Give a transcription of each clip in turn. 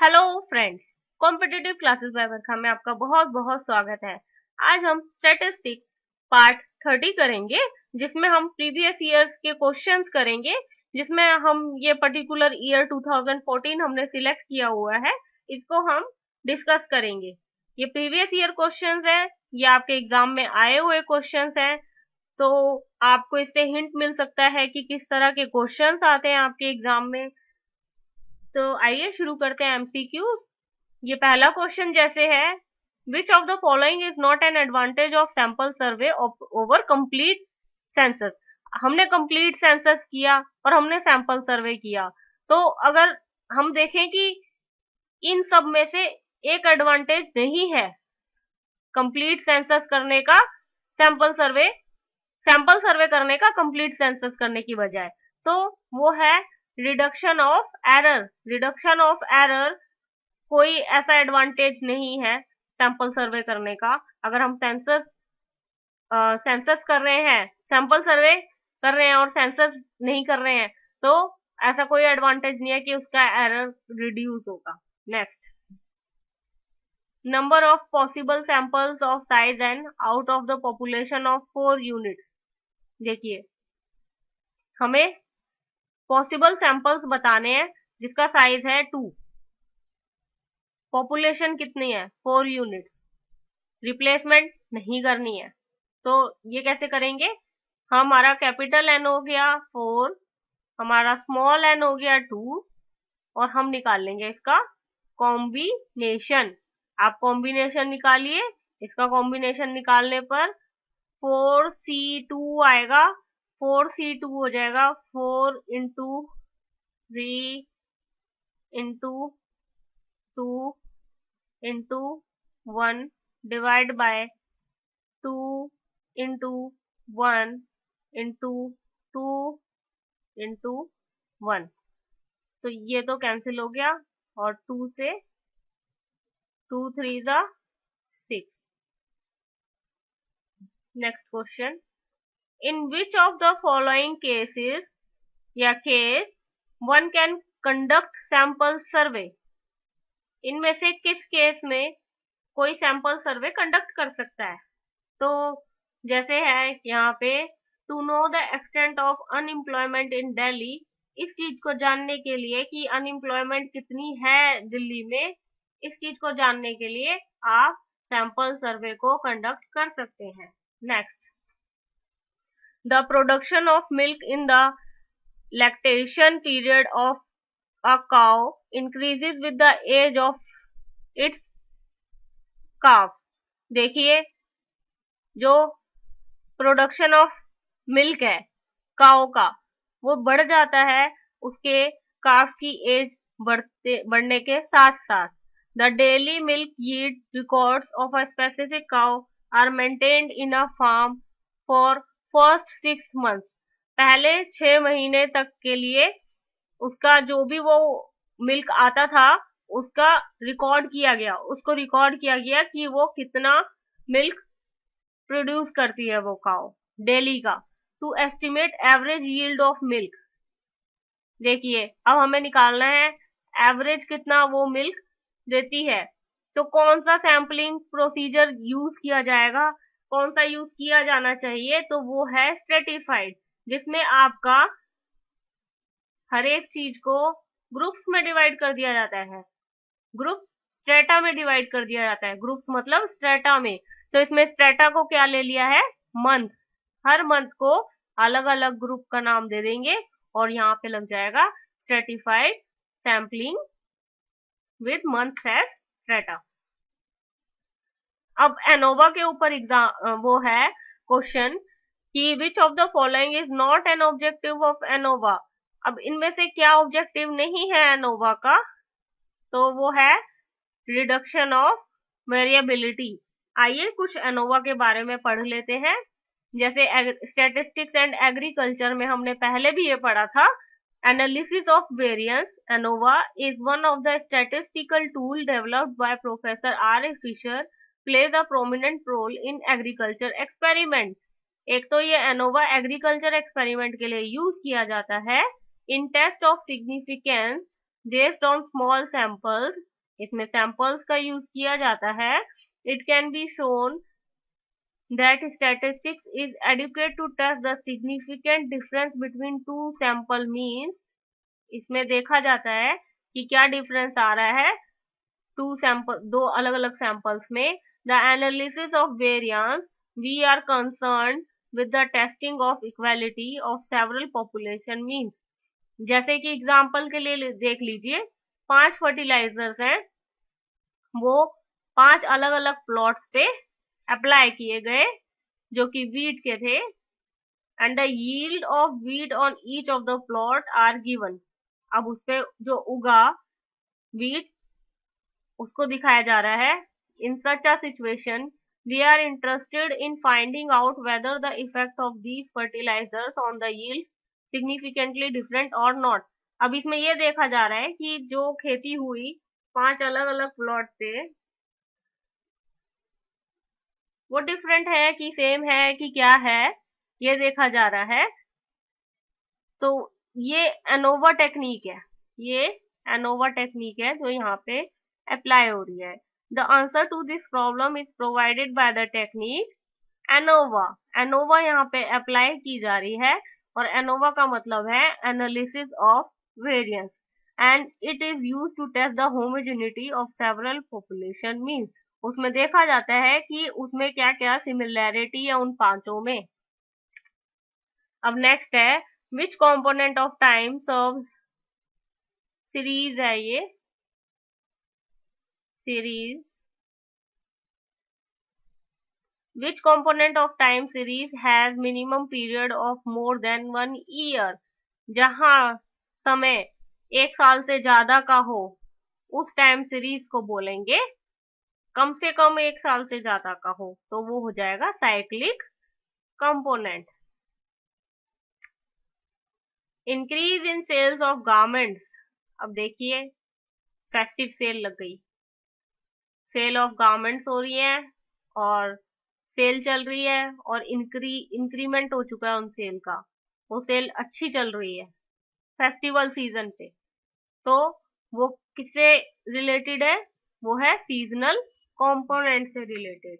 Hello friends, competitive classes by Barkha में आपका बहुत बहुत स्वागत है। आज हम स्टैटिस्टिक्स पार्ट 30 करेंगे, जिसमें हम प्रीवियस ईयर्स के क्वेश्चंस करेंगे, जिसमें हम ये पर्टिकुलर ईयर 2014 हमने सिलेक्ट किया हुआ है, इसको हम डिस्कस करेंगे। ये प्रीवियस ईयर क्वेश्चंस हैं, ये आपके एग्जाम में आए हुए क्वेश्चंस हैं, तो आपको इससे हिंट मिल सकता है कि किस तरह के क्वेश्चंस आते हैं आपके एग्जाम में। तो आइए शुरू करते हैं एमसीक्यू। ये पहला क्वेश्चन जैसे है, विच of the following is not an advantage of sample survey over complete census. हमने कंप्लीट सेंसस किया और हमने सैंपल सर्वे किया, तो अगर हम देखें कि इन सब में से एक एडवांटेज नहीं है कंप्लीट सेंसस करने का, सैंपल सर्वे करने का कंप्लीट सेंसस करने की बजाय, तो वो है reduction of error. Reduction of error कोई ऐसा एडवांटेज नहीं है सैंपल सर्वे करने का। अगर हम सेंसस कर रहे हैं, सैंपल सर्वे कर रहे हैं और सेंसस नहीं कर रहे हैं, तो ऐसा कोई एडवांटेज नहीं है कि उसका एरर रिड्यूस होगा। Next, number of possible samples of size n out of the population of 4 units. देखिए, हमें पॉसिबल सैंपल्स बताने हैं जिसका साइज है 2, पॉपुलेशन कितनी है 4 यूनिट्स, रिप्लेसमेंट नहीं करनी है। तो ये कैसे करेंगे, हमारा कैपिटल एन हो गया 4, हमारा स्मॉल एन हो गया 2, और हम निकाल लेंगे इसका कॉम्बिनेशन। आप कॉम्बिनेशन निकालिए, इसका कॉम्बिनेशन निकालने पर 4C2 आएगा। 4C2 हो जाएगा 4 into 3 into 2 into 1 divide by 2 into 1 into 2 into 1। तो ये तो कैंसिल हो गया, और 2 से 2 3 ज़ा 6। Next question, in which of the following cases या case one can conduct sample survey. इनमें से किस केस में कोई सैंपल सर्वे कंडक्ट कर सकता है। तो जैसे है यहाँ पे, to know the extent of unemployment in Delhi, इस चीज को जानने के लिए कि अनएम्प्लॉयमेंट कितनी है दिल्ली में, इस चीज को जानने के लिए आप सैंपल सर्वे को कंडक्ट कर सकते हैं। Next, the production of milk in the lactation period of a cow increases with the age of its calf. देखिए, जो प्रोडक्शन ऑफ मिल्क है काओ का, वो बढ़ जाता है उसके काफ की एज बढ़ने के साथ साथ। The daily milk yield records of a specific cow are maintained in a farm for first 6 months। पहले 6 महीने तक के लिए उसका जो भी वो मिल्क आता था उसका रिकॉर्ड किया गया, उसको रिकॉर्ड किया गया कि वो कितना मिल्क प्रोड्यूस करती है वो काउ डेली का, to estimate average yield of milk. देखिए, अब हमें निकालना है एवरेज कितना वो मिल्क देती है। तो कौन सा सैम्पलिंग प्रोसीजर यूज किया जाएगा, कौन सा यूज किया जाना चाहिए, तो वो है स्ट्रेटिफाइड, जिसमें आपका हर एक चीज को ग्रुप्स में डिवाइड कर दिया जाता है। ग्रुप्स स्ट्रेटा में डिवाइड कर दिया जाता है, ग्रुप्स मतलब स्ट्रेटा में। तो इसमें स्ट्रेटा को क्या ले लिया है, मंथ। हर मंथ को अलग अलग ग्रुप का नाम दे देंगे और यहाँ पे लग जाएगा stratified sampling with month as strata. अब एनोवा के ऊपर एग्जाम वो है क्वेश्चन कि which of the following is not an objective of ANOVA. अब इनमें से क्या ऑब्जेक्टिव नहीं है एनोवा का, तो वो है रिडक्शन ऑफ वेरिएबिलिटी। आइए कुछ एनोवा के बारे में पढ़ लेते हैं। जैसे स्टैटिस्टिक्स एंड एग्रीकल्चर में हमने पहले भी ये पढ़ा था, analysis of variance. ANOVA is one of the statistical tool developed by professor R Fisher, plays a prominent role in agriculture experiment. एक तो ये एनोवा एग्रीकल्चर एक्सपेरिमेंट के लिए यूज किया जाता है in test of significance based on small samples इसमें samples का यूज किया जाता है. It can be shown that statistics is adequate to test the significant difference between two sample means. इसमें देखा जाता है कि क्या डिफरेंस आ रहा है दो अलग अलग सैंपल्स में. The analysis of variance, we are concern with the testing of equality of several population means. जैसे कि एग्जांपल के लिए देख लीजिए, 5 फर्टिलाइजर्स हैं, वो 5 अलग अलग प्लॉट्स पे अप्लाई किए गए जो कि वीट के थे, and the yield of wheat on each of the plot are given. अब उस पे जो उगा वीट उसको दिखाया जा रहा है. In such a situation we are interested in finding out whether the effect of these fertilisers on the yield significantly different और नॉट. अब इसमें यह देखा जा रहा है कि जो खेती हुई 5 अलग अलग प्लॉट पे, वो डिफरेंट है कि सेम है कि क्या है, ये देखा जा रहा है. तो ये एनोवा टेक्निक है, ये एनोवा टेक्निक है जो यहाँ पे अप्लाई हो रही है. The answer to this problem is provided by the technique ANOVA. ANOVA यहाँ पे अप्लाई की जा रही है, और एनोवा का मतलब है analysis of variance, and it is used to test the homogeneity of several population means. उसमें देखा जाता है कि उसमें क्या क्या सिमिलैरिटी है उन पांचों में. अब नेक्स्ट है which component of time series. Series है ये, series. Which component of time series has minimum period of more than 1 year. जहां समय 1 साल से ज्यादा का हो उस टाइम सीरीज को बोलेंगे. कम से कम 1 साल से ज्यादा का हो तो वो हो जाएगा cyclic component. Increase in sales of garments. अब देखिए फेस्टिव सेल लग गई, सेल ऑफ गारमेंट्स हो रही है और सेल चल रही है, और इंक्रीमेंट हो चुका है उन सेल का, वो सेल अच्छी चल रही है फेस्टिवल सीजन पे. तो वो किससे रिलेटेड है, वो है सीजनल कंपोनेंट से रिलेटेड.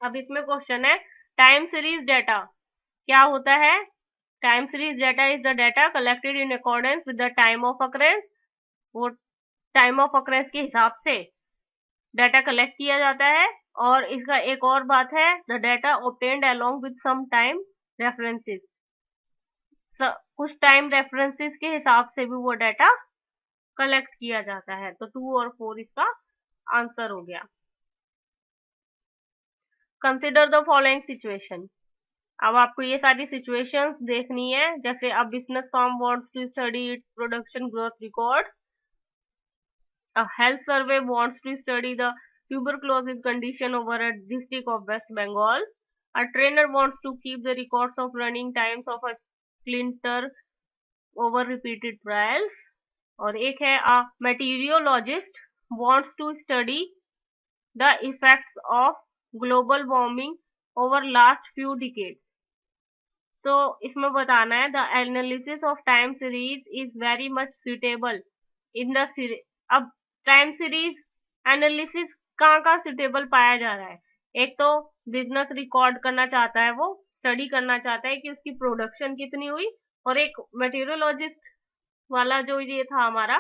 अब इसमें क्वेश्चन है टाइम सीरीज डेटा क्या होता है. Time series data is the data collected in accordance with the time of occurrence. वो टाइम ऑफ अकरेंस के हिसाब से डाटा कलेक्ट किया जाता है. और इसका एक और बात है, the data obtained along with some time references. कुछ टाइम रेफरेंसेस के हिसाब से भी वो डाटा कलेक्ट किया जाता है. तो 2 और 4 इसका आंसर हो गया. Consider the following situation. अब आपको ये सारी सिचुएशंस देखनी है. जैसे अब business firm wants to study its production growth records. A health survey wants to study the tuberculosis condition over a district of West Bengal. A trainer wants to keep the records of running times of a splinter over repeated trials. और एक है a meteorologist wants to study the effects of global warming over last few decades. तो इसमें बताना है the analysis of time series is very much suitable in the series. अब time series analysis कहाँ suitable पाया जा रहा है. एक तो बिजनेस रिकॉर्ड करना चाहता है, वो स्टडी करना चाहता है कि उसकी प्रोडक्शन कितनी हुई. और एक मेटीरियोलॉजिस्ट वाला जो ये था हमारा,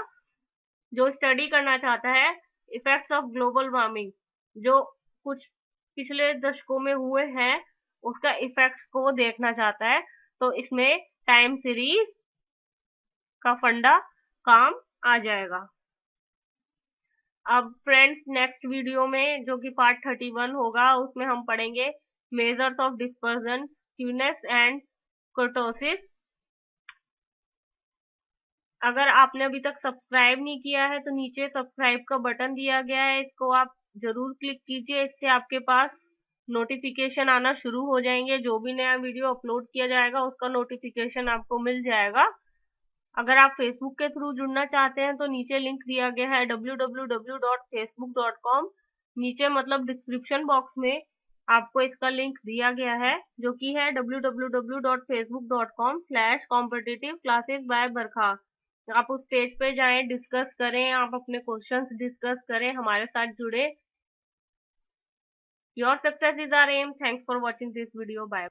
जो स्टडी करना चाहता है इफेक्ट्स ऑफ ग्लोबल वार्मिंग, जो कुछ पिछले दशकों में हुए हैं उसका इफेक्ट्स को वो देखना चाहता है. तो इसमें टाइम सीरीज का फंडा काम आ जाएगा. अब फ्रेंड्स नेक्स्ट वीडियो में जो कि पार्ट 31 होगा उसमें हम पढ़ेंगे measures of dispersion, skewness and kurtosis. अगर आपने अभी तक सब्सक्राइब नहीं किया है तो नीचे सब्सक्राइब का बटन दिया गया है, इसको आप जरूर क्लिक कीजिए. इससे आपके पास नोटिफिकेशन आना शुरू हो जाएंगे. जो भी नया वीडियो अपलोड किया जाएगा उसका नोटिफिकेशन आपको मिल जाएगा. अगर आप फेसबुक के थ्रू जुड़ना चाहते हैं तो नीचे लिंक दिया गया है www.facebook.com. नीचे मतलब डिस्क्रिप्शन बॉक्स में आपको इसका लिंक दिया गया है जो कि है www.facebook.com/competitiveClassesByBarkha. आप उस पेज पे जाएं, डिस्कस करें, आप अपने क्वेश्चंस डिस्कस करें, हमारे साथ जुड़े। Your success is our aim. Thanks for watching this video. Bye.